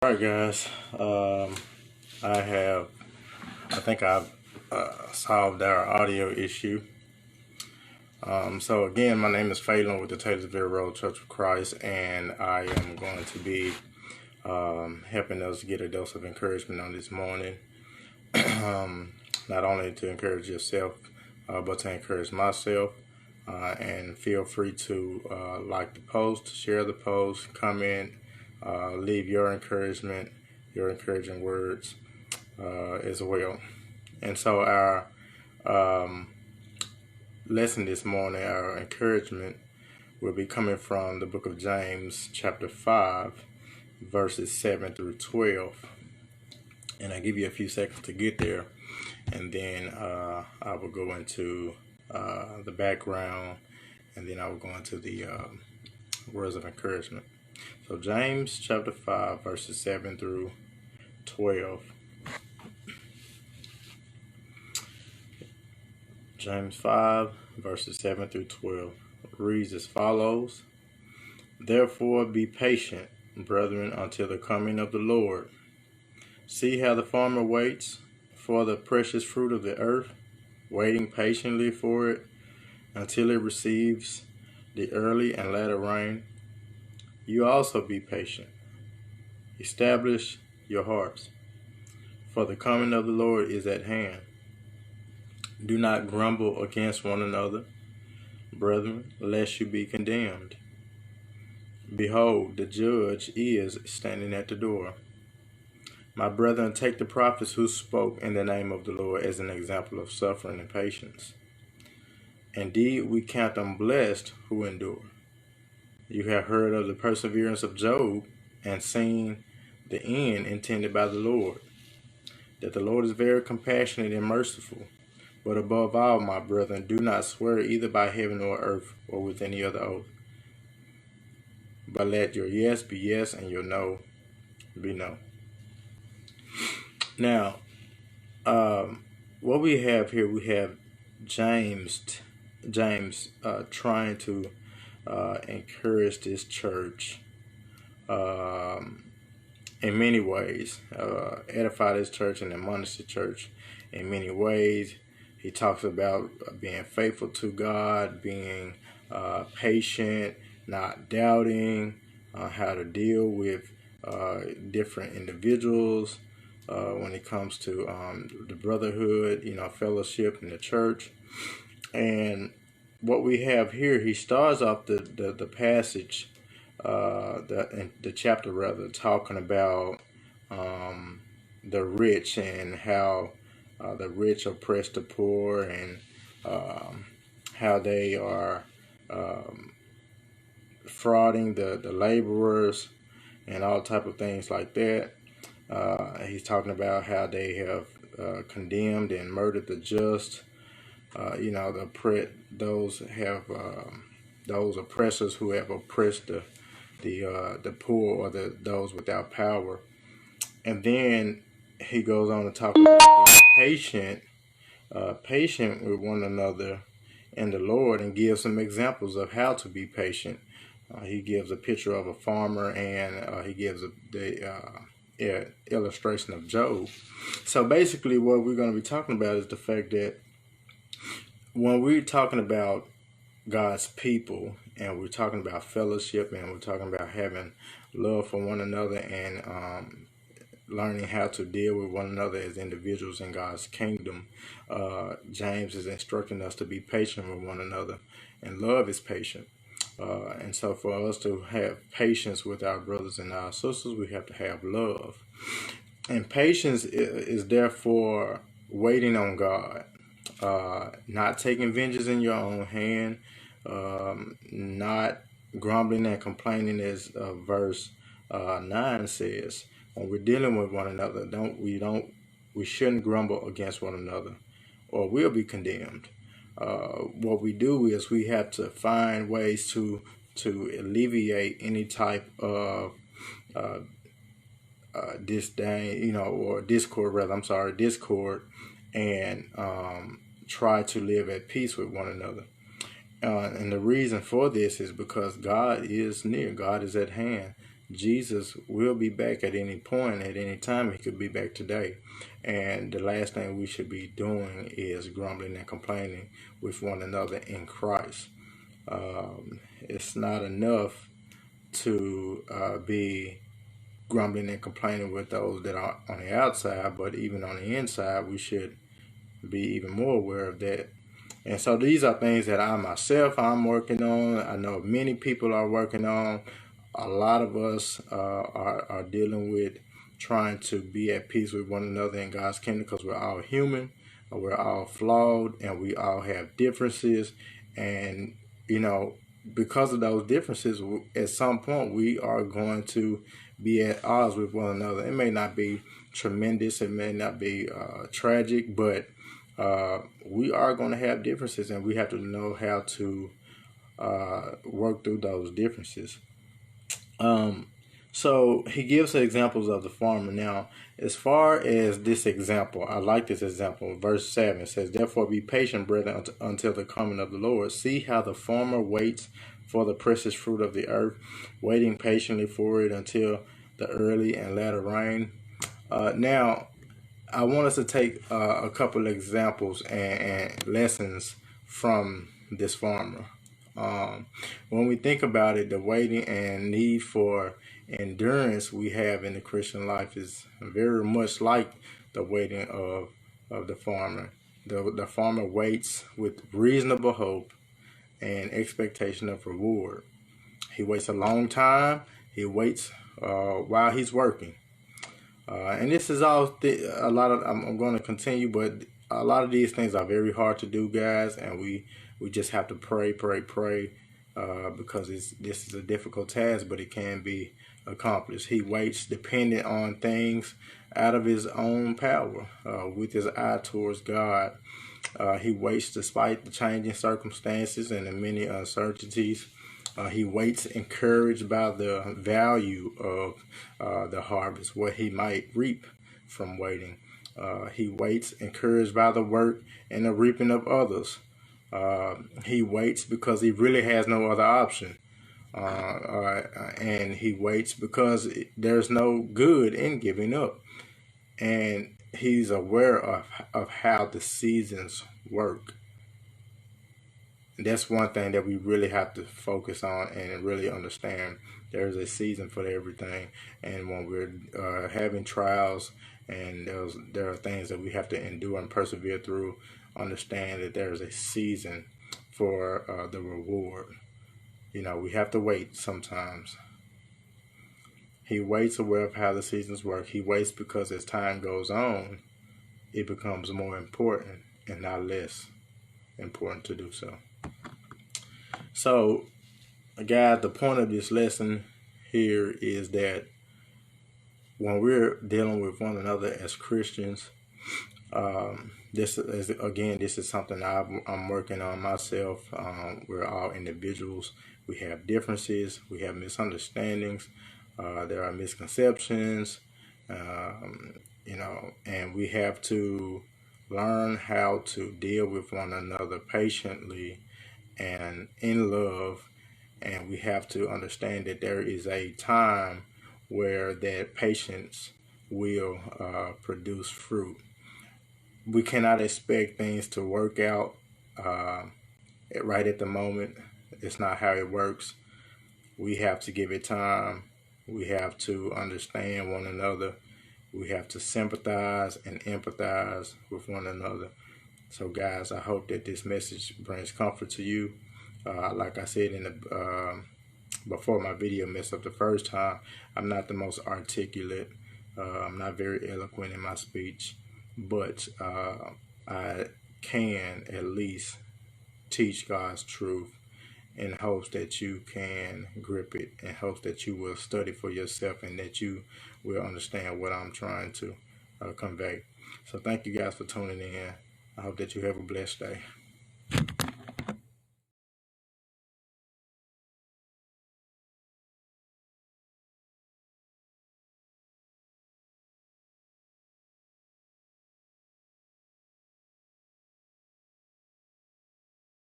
All right, guys. I have, I think I've solved our audio issue. So again, my name is Phelan with the Taylorsville Road Church of Christ, and I am going to be helping us get a dose of encouragement on this morning. Not only to encourage yourself, but to encourage myself. And feel free to like the post, share the post, comment, leave your encouragement, your encouraging words as well. And so our lesson this morning, our encouragement, will be coming from the book of James, chapter 5, verses 7 through 12. And I'll give you a few seconds to get there, and then I will go into the background, and then I will go into the words of encouragement. So James chapter 5, verses 7 through 12. James 5, verses 7 through 12 reads as follows: Therefore be patient, brethren, until the coming of the Lord. See how the farmer waits for the precious fruit of the earth, waiting patiently for it until it receives the early and latter rain. You also be patient. Establish your hearts, for the coming of the Lord is at hand. Do not grumble against one another, brethren, lest you be condemned. Behold, the judge is standing at the door. My brethren, take the prophets who spoke in the name of the Lord as an example of suffering and patience. Indeed, we count them blessed who endure. You have heard of the perseverance of Job and seen the end intended by the Lord, that the Lord is very compassionate and merciful. But above all, my brethren, do not swear either by heaven or earth or with any other oath, but let your yes be yes and your no be no. Now, what we have here, we have James trying to encourage this church in many ways, edify this church and admonish the church in many ways. He talks about being faithful to God, being patient, not doubting, how to deal with different individuals when it comes to the brotherhood, fellowship in the church. And what we have here, he starts off the passage, the chapter rather, talking about the rich and how the rich oppress the poor, and how they are frauding the laborers and all type of things like that. He's talking about how they have condemned and murdered the just. Those oppressors who have oppressed the poor or those without power. And then he goes on to talk about being patient with one another in the Lord, and gives some examples of how to be patient. He gives a picture of a farmer, and he gives the illustration of Job. So basically what we're going to be talking about is the fact that when we're talking about God's people, and we're talking about fellowship, and we're talking about having love for one another, and learning how to deal with one another as individuals in God's kingdom, James is instructing us to be patient with one another, and love is patient. And so for us to have patience with our brothers and our sisters, we have to have love. And patience is therefore waiting on God, not taking vengeance in your own hand, not grumbling and complaining, as verse 9 says. When we're dealing with one another, we shouldn't grumble against one another, or we'll be condemned. What we do is we have to find ways to alleviate any type of disdain, or discord rather. Discord, and try to live at peace with one another. And the reason for this is because God is near. God is at hand Jesus will be back at any point, at any time. He could be back today. And the last thing we should be doing is grumbling and complaining with one another in Christ. It's not enough to be grumbling and complaining with those that are on the outside, but even on the inside, we should be even more aware of that. And so these are things that I'm working on. I know many people are working on. A lot of us are dealing with trying to be at peace with one another in God's kingdom, because we're all human, we're all flawed, and we all have differences. And, because of those differences, at some point we are going to be at odds with one another. It may not be tremendous, it may not be tragic, but we are going to have differences, and we have to know how to work through those differences. So he gives examples of the farmer. Now, as far as this example, I like this example. Verse 7 says, "Therefore be patient, brethren, until the coming of the Lord. See how the farmer waits for the precious fruit of the earth, waiting patiently for it until the early and latter rain." Now, I want us to take a couple of examples and lessons from this farmer. When we think about it, the waiting and need for endurance we have in the Christian life is very much like the waiting of the farmer. The farmer waits with reasonable hope and expectation of reward. He waits a long time. He waits while he's working. And this is all a lot of. I'm going to continue, but a lot of these things are very hard to do, guys, and we just have to pray, because this is a difficult task, but it can be accomplished. He waits dependent on things out of his own power, with his eye towards God. He waits despite the changing circumstances and the many uncertainties. He waits encouraged by the value of the harvest, what he might reap from waiting. He waits encouraged by the work and the reaping of others. He waits because he really has no other option. And he waits because there's no good in giving up. And he's aware of how the seasons work. That's one thing that we really have to focus on and really understand. There's a season for everything, and when we're having trials and there are things that we have to endure and persevere through, understand that there's a season for the reward. We have to wait sometimes. He waits aware of how the seasons work. He waits because as time goes on, it becomes more important and not less important to do so. So, guys, the point of this lesson here is that when we're dealing with one another as Christians, this is something I'm working on myself. We're all individuals. We have differences. We have misunderstandings. There are misconceptions. And we have to learn how to deal with one another patiently and in love, and we have to understand that there is a time where that patience will produce fruit. We cannot expect things to work out right at the moment. It's not how it works. We have to give it time. We have to understand one another. We have to sympathize and empathize with one another. So, guys, I hope that this message brings comfort to you. Like I said before my video messed up the first time, I'm not the most articulate. I'm not very eloquent in my speech, but I can at least teach God's truth in hopes that you can grip it, in hopes that you will study for yourself and that you will understand what I'm trying to convey. So thank you guys for tuning in. I hope that you have a blessed day.